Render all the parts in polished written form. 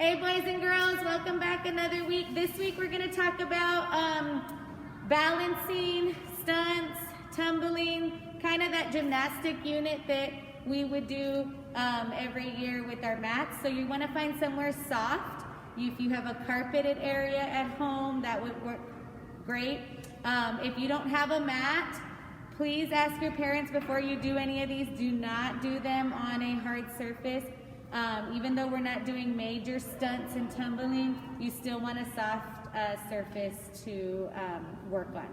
Hey boys and girls, welcome back another week. This week we're going to talk about balancing, stunts, tumbling, kind of that gymnastic unit that we would do every year with our mats. So you want to find somewhere soft. If you have a carpeted area at home, that would work great. If you don't have a mat, please ask your parents before you do any of these. Do not do them on a hard surface. Even though we're not doing major stunts and tumbling, you still want a soft surface to work on.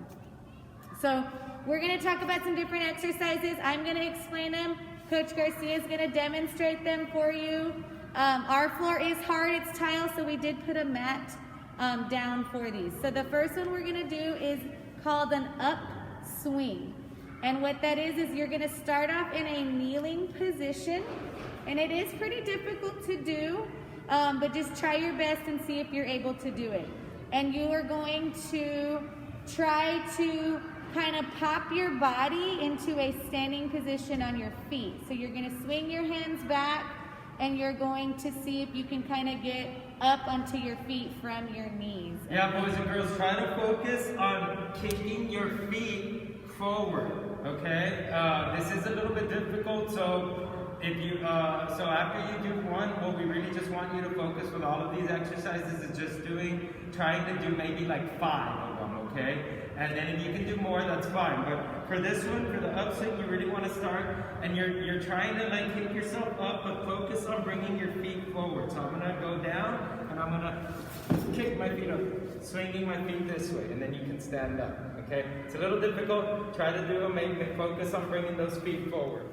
So we're going to talk about some different exercises. I'm going to explain them. Coach Garcia is going to demonstrate them for you. Our floor is hard, it's tile, so we did put a mat down for these. So the first one we're going to do is called an up swing. And what that is you're going to start off in a kneeling position. And it is pretty difficult to do, but just try your best and see if you're able to do it. And you are going to try to kind of pop your body into a standing position on your feet. So you're going to swing your hands back, and you're going to see if you can kind of get up onto your feet from your knees. Yeah, boys and girls, try to focus on kicking your feet forward, okay? This is a little bit difficult, so if you so after you do one, what we really just want you to focus with all of these exercises is just trying to do maybe like 5 of them, okay? And then if you can do more, that's fine. But for this one, for the upswing, you really want to start, and you're trying to like kick yourself up, but focus on bringing your feet forward. So I'm gonna go down, and I'm gonna kick my feet up, swinging my feet this way, and then you can stand up. Okay? It's a little difficult. Try to do it. Maybe focus on bringing those feet forward.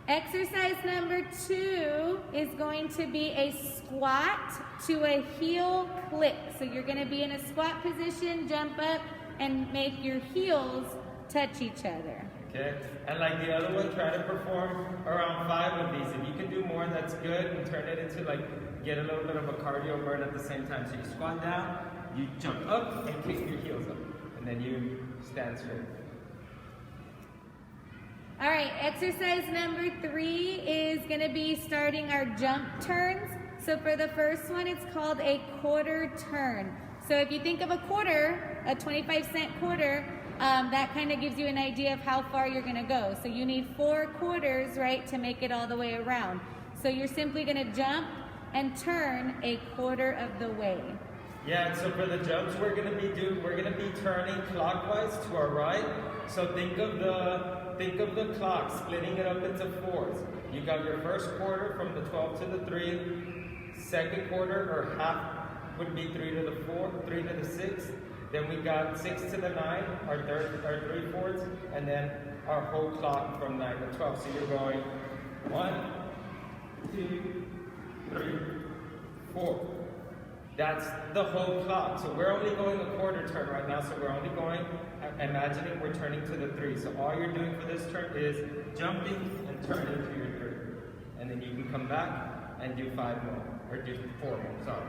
Exercise number 2 is going to be a squat to a heel click. So you're going to be in a squat position, jump up, and make your heels touch each other. Okay, and like the other one, try to perform around 5 of these. If you can do more, that's good, and turn it into like, get a little bit of a cardio burn at the same time. So you squat down, you jump up, and kick your heels up, and then you stand straight. All right, exercise number 3 is going to be starting our jump turns. So for the first one, it's called a quarter turn. So if you think of a quarter, a 25-cent quarter, that kind of gives you an idea of how far you're going to go. So you need 4 quarters, right, to make it all the way around. So you're simply going to jump and turn a quarter of the way. Yeah, so for the jumps we're gonna be turning clockwise to our right. So think of the clock, splitting it up into 4s. You got your first quarter from the 12 to the 3, second quarter or half would be 3 to the 4, 3 to the 6. Then we got 6 to the 9, our 3/4, and then our whole clock from 9 to 12. So you're going 1, 2, 3, 4. That's the whole clock. So we're only going a quarter turn right now. So we're only going, imagining we're turning to the 3. So all you're doing for this turn is jumping and turning to your 3. And then you can come back and do 5 more, or do 4 more, sorry.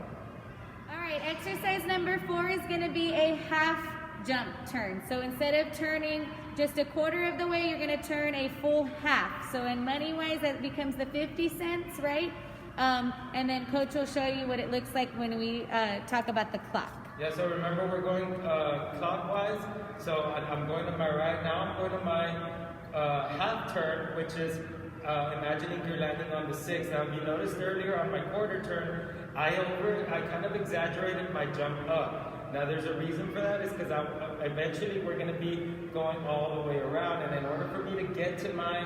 All right, exercise number 4 is going to be a half jump turn. So instead of turning just a quarter of the way, you're going to turn a full half. So in money-wise, that becomes the 50 cents, right? And then Coach will show you what it looks like when we talk about the clock. Yeah, so remember we're going clockwise. So I'm going to my right now. I'm going to my half turn, which is imagining you're landing on the 6. Now, if you noticed earlier on my quarter turn, I kind of exaggerated my jump up. Now, there's a reason for that. Is because eventually we're going to be going all the way around, and in order for me to get to my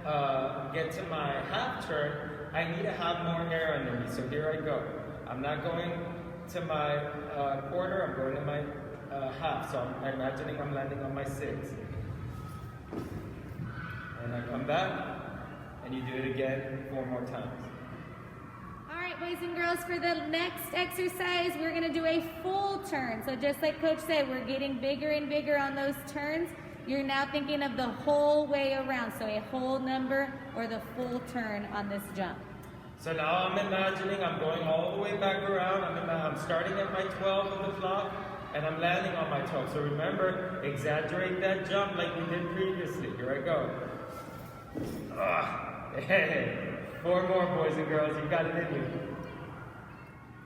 half turn, I need to have more air under me. So here I go. I'm not going to my quarter, I'm going to my half. So I'm imagining I'm landing on my 6. And I come back, and you do it again 4 more times. All right, boys and girls, for the next exercise, we're going to do a full turn. So just like Coach said, we're getting bigger and bigger on those turns. You're now thinking of the whole way around, so a whole number or the full turn on this jump. So now I'm imagining I'm going all the way back around. I'm starting at my 12 of the clock, and I'm landing on my 12. So remember, exaggerate that jump like we did previously. Here I go. Hey. 4 more, boys and girls. You've got it in you.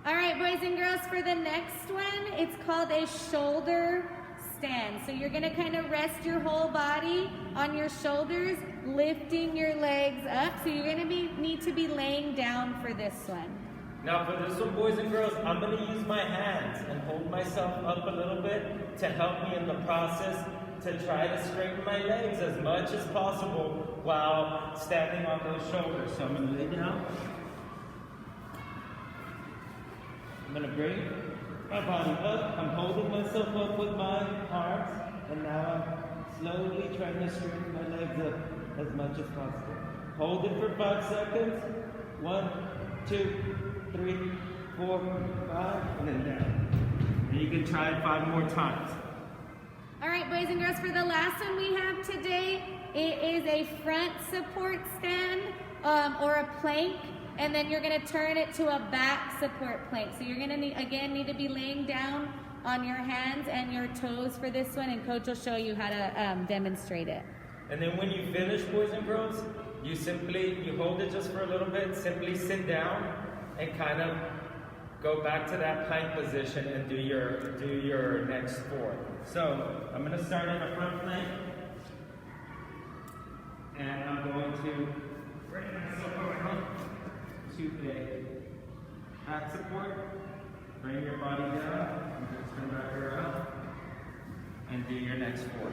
All right, boys and girls, for the next one, it's called a shoulder stand. So you're gonna kind of rest your whole body on your shoulders, lifting your legs up. So you're gonna need to be laying down for this one. Now for this one, boys and girls, I'm going to use my hands and hold myself up a little bit to help me in the process to try to straighten my legs as much as possible while standing on those shoulders. So I'm going to lay down. I'm going to bring my body up. I'm holding myself up with my arms, and now I'm slowly trying to straighten my legs up as much as possible. Hold it for 5 seconds. 1, 2, 3, 4, 5, and then down. And you can try it 5 more times. All right, boys and girls, for the last one we have today, it is a front support stand or a plank, and then you're gonna turn it to a back support plank. So you're gonna need to be laying down on your hands and your toes for this one, and Coach will show you how to demonstrate it. And then when you finish, boys and girls, you hold it just for a little bit, simply sit down and kind of go back to that plank position and do your next 4. So I'm going to start on a front plank, and I'm going to bring myself over to a back support. Bring your body down, and just turn back around, and do your next 4.